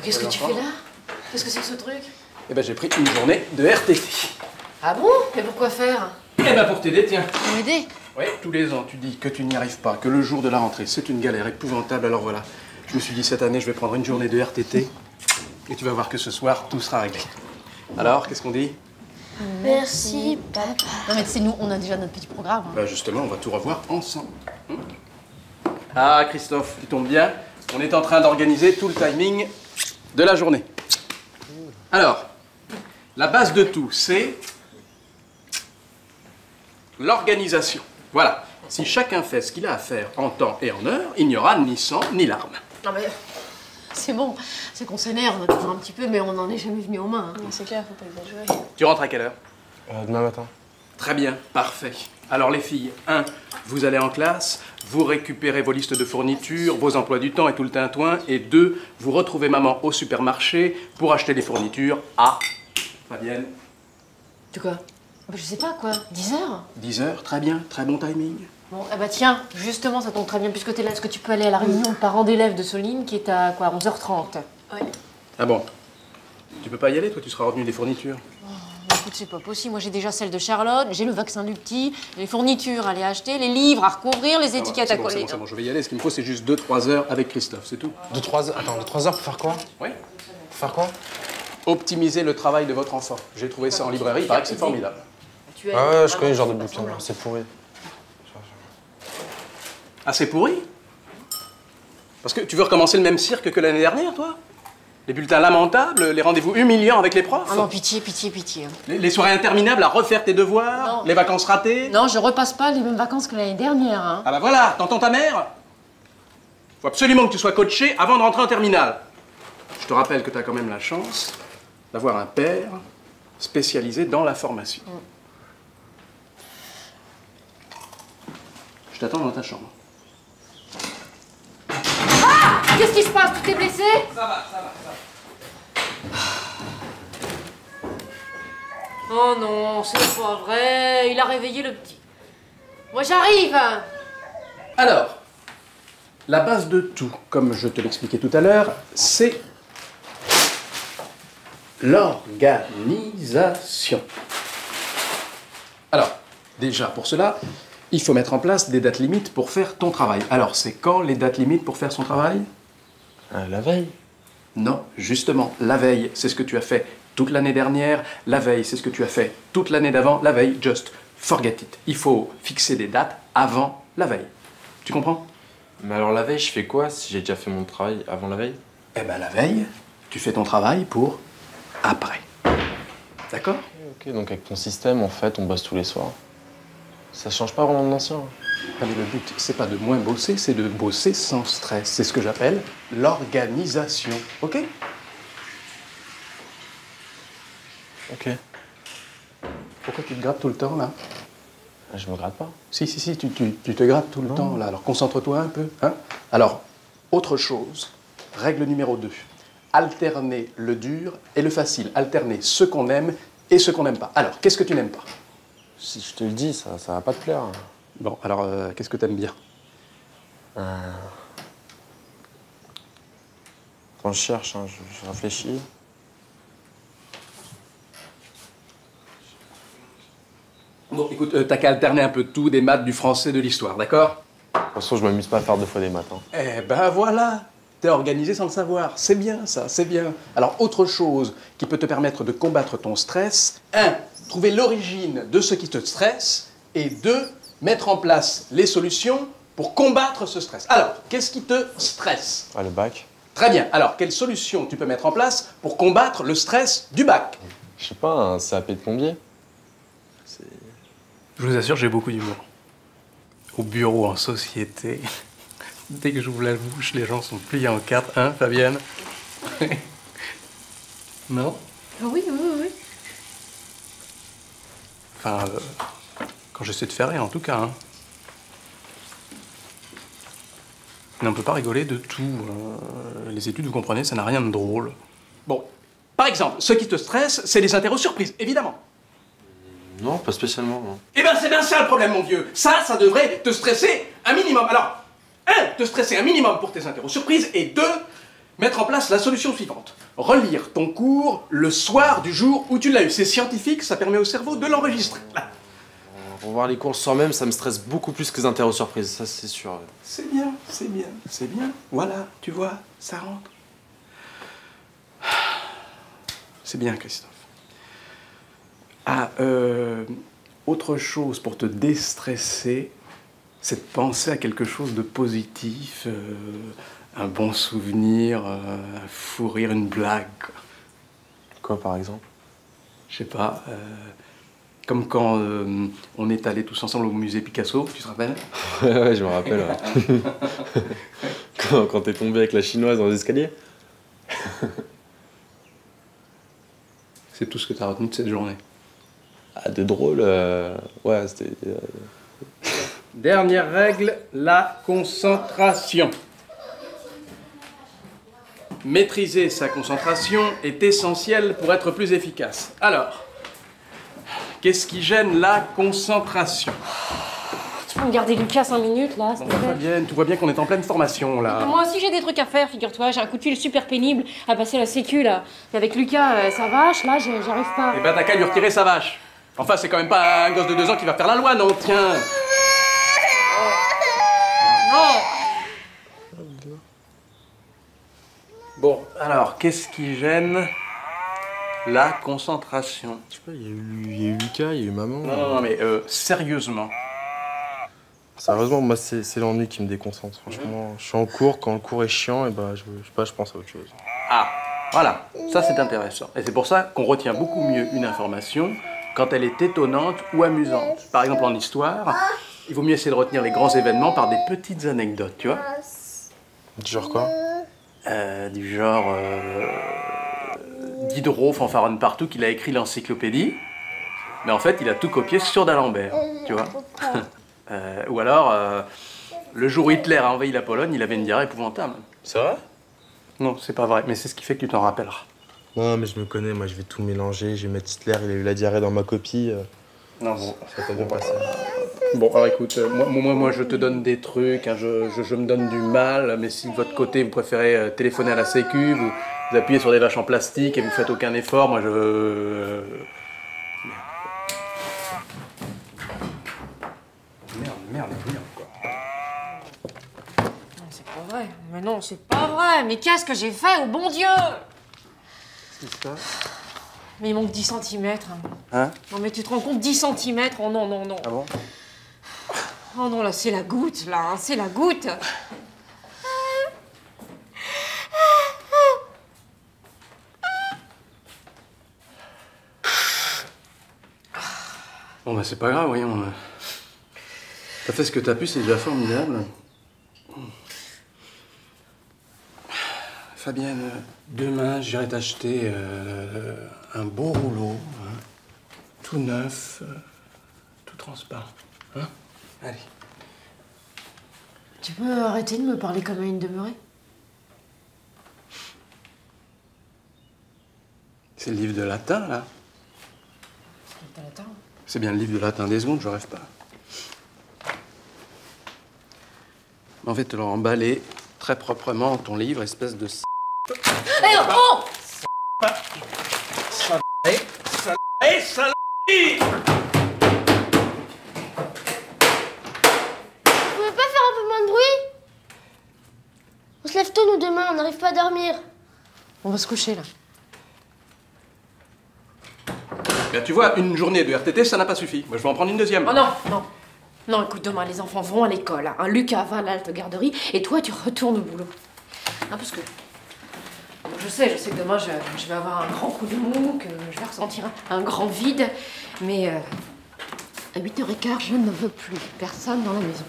Qu'est-ce que tu fais là? Qu'est-ce que c'est que ce truc? Eh ben j'ai pris une journée de RTT. Ah bon? Et pourquoi faire? Eh ben pour t'aider, tiens. Pour m'aider? Oui, tous les ans, tu dis que tu n'y arrives pas, que le jour de la rentrée, c'est une galère épouvantable, alors voilà. Je me suis dit, cette année, je vais prendre une journée de RTT, et tu vas voir que ce soir, tout sera réglé. Alors, qu'est-ce qu'on dit? Merci, papa. Non mais c'est nous, on a déjà notre petit programme. Hein. Bah justement, on va tout revoir ensemble. Ah, Christophe, tu tombes bien. On est en train d'organiser tout le timing de la journée. Alors, la base de tout, c'est l'organisation. Voilà. Si chacun fait ce qu'il a à faire en temps et en heure, il n'y aura ni sang ni larmes. Non mais c'est bon, c'est qu'on s'énerve toujours un petit peu, mais on n'en est jamais venu aux mains. Hein. C'est clair, faut pas exagérer. Tu rentres à quelle heure? Demain matin. Très bien, parfait. Alors les filles, 1, vous allez en classe, vous récupérez vos listes de fournitures, vos emplois du temps et tout le tintouin, et 2, vous retrouvez maman au supermarché pour acheter les fournitures à... Fabienne? Tu quoi? Bah, je sais pas quoi, 10 heures? 10 heures, très bien, très bon timing. Bon, eh bah tiens, justement, ça tombe très bien puisque t'es là. Est-ce que tu peux aller à la réunion de parents d'élèves de Soline qui est à quoi, 11h30? Ouais. Ah bon? Tu peux pas y aller, toi, tu seras revenu des fournitures. Écoute, c'est pas possible. Moi, j'ai déjà celle de Charlotte, j'ai le vaccin du petit, les fournitures à aller acheter, les livres à recouvrir, les étiquettes à coller. C'est bon, je vais y aller. Ce qu'il me faut, c'est juste 2-3 heures avec Christophe, c'est tout. 2-3 heures. Attends, 2-3 heures pour faire quoi? Oui. Pour faire quoi? Optimiser le travail de votre enfant. J'ai trouvé ça en librairie, il paraît que c'est formidable. Ah ouais, je connais ce genre de bouquin, c'est pourri. Ah, c'est pourri? Parce que tu veux recommencer le même cirque que l'année dernière, toi? Les bulletins lamentables, les rendez-vous humiliants avec les profs? Ah non, pitié, pitié, pitié. Hein. Les soirées interminables à refaire tes devoirs? Non. Les vacances ratées? Non, je repasse pas les mêmes vacances que l'année dernière. Hein. Ah bah voilà, t'entends ta mère? Faut absolument que tu sois coaché avant de rentrer en terminale. Je te rappelle que t'as quand même la chance d'avoir un père spécialisé dans la formation. Je t'attends dans ta chambre. Ah! Qu'est-ce qui se passe? Tu t'es blessé? Ça va, ça va, ça va. Oh non, c'est pas vrai. Il a réveillé le petit. Moi, j'arrive. Alors, la base de tout, comme je te l'expliquais tout à l'heure, c'est l'organisation. Alors, déjà, pour cela, il faut mettre en place des dates limites pour faire ton travail. Alors, c'est quand les dates limites pour faire son travail? La veille. Non, justement, la veille, c'est ce que tu as fait toute l'année dernière. La veille, c'est ce que tu as fait toute l'année d'avant. La veille, just forget it. Il faut fixer des dates avant la veille. Tu comprends? Mais alors la veille, je fais quoi si j'ai déjà fait mon travail avant la veille? Eh ben la veille, tu fais ton travail pour après. D'accord? Ok, donc avec ton système, en fait, on bosse tous les soirs. Ça change pas vraiment de l'ancien. Ah, mais le but, c'est pas de moins bosser, c'est de bosser sans stress. C'est ce que j'appelle l'organisation. Ok? Ok. Pourquoi tu te grattes tout le temps, là? Je me gratte pas. Si, tu te grattes tout le temps, là. Alors concentre-toi un peu. Hein? Alors, autre chose, règle numéro 2. Alterner le dur et le facile. Alterner ce qu'on aime et ce qu'on n'aime pas. Alors, qu'est-ce que tu n'aimes pas? Si je te le dis, ça va pas te plaire. Bon, alors, qu'est-ce que tu aimes bien? Quand je cherche, hein, je réfléchis. Bon, écoute, t'as qu'à alterner un peu de tout, des maths, du français, de l'histoire, d'accord? De toute façon, je m'amuse pas à faire 2 fois des maths. Hein. Eh ben voilà! T'es organisé sans le savoir. C'est bien, ça, c'est bien. Alors, autre chose qui peut te permettre de combattre ton stress, 1, trouver l'origine de ce qui te stresse, et 2, mettre en place les solutions pour combattre ce stress. Alors, qu'est-ce qui te stresse? Ah, le bac? Très bien. Alors, quelle solution tu peux mettre en place pour combattre le stress du bac? Je sais pas, un CAP de plombier? Je vous assure, j'ai beaucoup d'humour. Au bureau, en société, dès que j'ouvre la bouche, les gens sont pliés en 4, hein, Fabienne? Non? Oui. Enfin, quand j'essaie de faire rien, en tout cas. Hein. Mais on peut pas rigoler de tout. Les études, vous comprenez, ça n'a rien de drôle. Bon, par exemple, ce qui te stresse, c'est les interros surprises, évidemment. Non, pas spécialement. Non. Eh ben, c'est bien ça le problème, mon vieux. Ça devrait te stresser un minimum. Alors, 1, te stresser un minimum pour tes interros surprises, et 2, mettre en place la solution suivante. Relire ton cours le soir du jour où tu l'as eu. C'est scientifique, ça permet au cerveau de l'enregistrer. Revoir les cours le soir même, ça me stresse beaucoup plus que les interros surprises, ça c'est sûr. C'est bien, c'est bien, c'est bien. Voilà, tu vois, ça rentre. C'est bien, Christophe. Ah, autre chose pour te déstresser, c'est de penser à quelque chose de positif, un bon souvenir, un fou rire, une blague. Quoi par exemple? Je sais pas, comme quand on est allés tous ensemble au musée Picasso, tu te rappelles? Ouais, je me rappelle. Ouais. quand t'es tombé avec la chinoise dans les escaliers. C'est tout ce que t'as retenu de cette journée. Ah, de drôle, ouais, c'était... Dernière règle, la concentration. Maîtriser sa concentration est essentiel pour être plus efficace. Alors, qu'est-ce qui gêne la concentration? Tu peux me garder Lucas 5 minutes, là, s'il te plaît? Fabienne, tu vois bien qu'on est en pleine formation, là. Moi aussi, j'ai des trucs à faire, figure-toi. J'ai un coup de fil super pénible à passer la sécu, là. Et avec Lucas, sa vache, là, j'arrive pas. Eh ben, t'as qu'à lui retirer sa vache. Enfin, c'est quand même pas un gosse de 2 ans qui va faire la loi, non, tiens. Non! Bon, alors, qu'est-ce qui gêne la concentration? Je sais pas, il y a eu Lucas, il y a eu maman. Non, mais sérieusement. Sérieusement, moi, c'est l'ennui qui me déconcentre. Franchement, je suis en cours, quand le cours est chiant, et bah, je sais pas, je pense à autre chose. Ah, voilà, ça c'est intéressant. Et c'est pour ça qu'on retient beaucoup mieux une information quand elle est étonnante ou amusante. Par exemple, en histoire, il vaut mieux essayer de retenir les grands événements par des petites anecdotes, tu vois. Du genre quoi? Du genre... Diderot fanfaronne partout qu'il a écrit l'encyclopédie, mais en fait, il a tout copié sur d'Alembert, tu vois. Ou alors, le jour où Hitler a envahi la Pologne, il avait une diarrhée épouvantable. C'est vrai? Non, c'est pas vrai, mais c'est ce qui fait que tu t'en rappelleras. Non, mais je me connais, moi, je vais tout mélanger. Je vais mettre Hitler, il a eu la diarrhée dans ma copie. Non, bon. Ça t'a bien passé. Bon, alors écoute, moi, je te donne des trucs, hein, je me donne du mal, mais si de votre côté, vous préférez téléphoner à la sécu, vous appuyez sur des vaches en plastique et vous faites aucun effort, moi, Merde, quoi. Non, c'est pas vrai. Mais non, c'est pas vrai. Mais qu'est-ce que j'ai fait, au bon Dieu? Qu'est-ce que c'est? Mais il manque 10 cm. Hein? Non, mais tu te rends compte, 10 cm? Oh non, non, non. Ah bon? Oh non, là, c'est la goutte, là. Hein, c'est la goutte. Bon, bah, c'est pas grave, voyons. T'as fait ce que t'as pu, c'est déjà formidable. Fabienne, demain, j'irai t'acheter un beau rouleau, hein, tout neuf, tout transparent. Hein? Allez. Tu peux arrêter de me parler comme à une demeurée? C'est le livre de latin, là. C'est latin. C'est bien le livre de latin des secondes, je rêve pas. En fait, te l'as emballé très proprement ton livre, espèce de... Eh oh! Saloperie! Vous pouvez pas faire un peu moins de bruit? On se lève tôt, nous, demain, on n'arrive pas à dormir. On va se coucher, là. Bien, tu vois, une journée de RTT, ça n'a pas suffi. Moi, je vais en prendre une deuxième. Oh non, non. Non, écoute, demain, les enfants vont à l'école. Hein. Lucas va à l'Alte Garderie et toi, tu retournes au boulot. Hein, parce que... Je sais que demain, je vais avoir un grand coup de mou, que je vais ressentir un grand vide. Mais à 8h15, je ne veux plus personne dans la maison.